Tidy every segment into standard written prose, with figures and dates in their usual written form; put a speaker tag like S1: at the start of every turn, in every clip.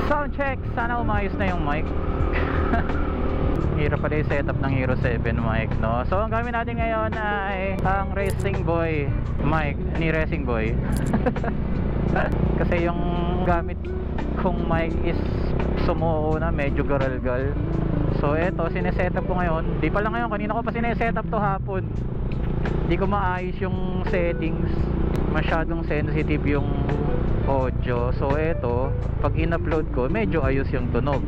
S1: Sound check. Sana umayos na yung mic. Hirap pala yung setup ng Hero 7 mic, no? So ang gamit natin ngayon ay ang Racing Boy mic ni Racing Boy. Kasi yung gamit kong mic is sumuko na, medyo garalgal. So eto, sinesetup ko ngayon. Di pala ngayon, kanina ko pa sinesetup to hapon. Di ko maayos yung settings. Masyadong sensitive yung audio. So eto, pag in-upload ko, medyo ayos yung tunog.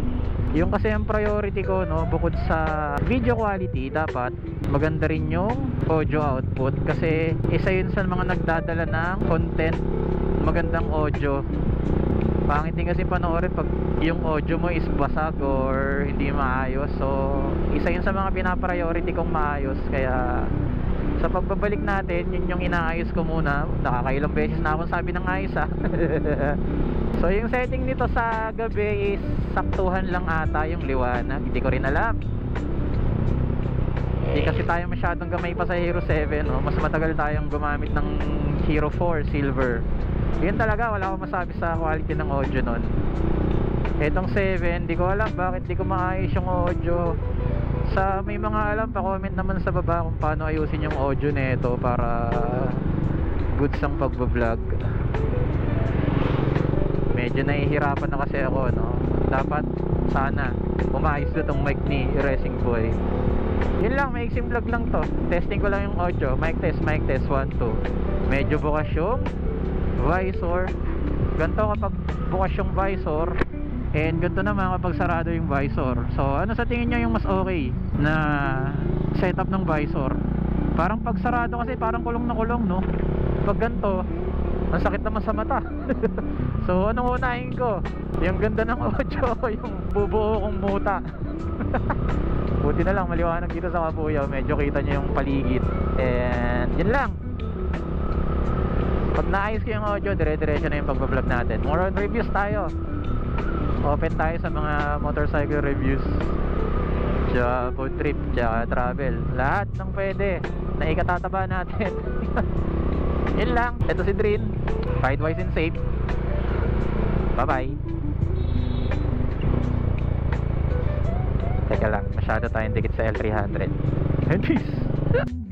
S1: Yung kasi ang priority ko, no, bukod sa video quality, dapat maganda rin yung audio output. Kasi isa yun sa mga nagdadala ng content, magandang audio. Pangit din kasi panoorin pag yung audio mo is basag or hindi maayos. So isa yun sa mga pinapriority kong maayos. Kaya sa pagbabalik natin, yun yung inaayos ko muna. Nakakailang beses na akong sabi ng ayos, ha. So yung setting nito sa gabi is saktuhan lang ata yung liwanag. Hindi ko rin alam. Hindi kasi tayo masyadong gamay pa sa Hero 7, no? Mas matagal tayong gumamit ng Hero 4 Silver. Yun talaga, wala akong masabi sa quality ng audio nun. Etong 7, di ko alam bakit di ko maayos yung audio. Sa may mga alam, pa-comment naman sa baba kung paano ayusin yung audio nito para goods ang pagbablog. Medyo nahihirapan na kasi ako, no? Dapat sana umayos na tong mic ni Racing Boy. Yun lang, may exim vlog lang to. Testing ko lang yung audio. Mic test 1, 2. Medyo bukas yung visor. Ganito kapag bukas yung visor, and ganito naman kapag sarado yung visor. So ano sa tingin nyo yung mas okay na setup ng visor? Parang pag sarado kasi parang kulong na kulong, no? Pag ganito, ang sakit naman sa mata. So anong unahin ko? Yung ganda ng audio, yung bubuo kong muta. Buti na lang maliwanag dito sa Kabuyaw, medyo kita nyo yung paligid. And yun lang. Pag naayos ko yung audio, dire-diretso na yung pagbablog natin. More on reviews tayo. Open tayo sa mga motorcycle reviews, tsaka food trip, tsaka travel. Lahat ng pwede na ikatataba natin. Yun lang. Ito si Drin. Ride wise and safe. Bye bye. Teka lang, masyado tayong dikit sa L300. And peace.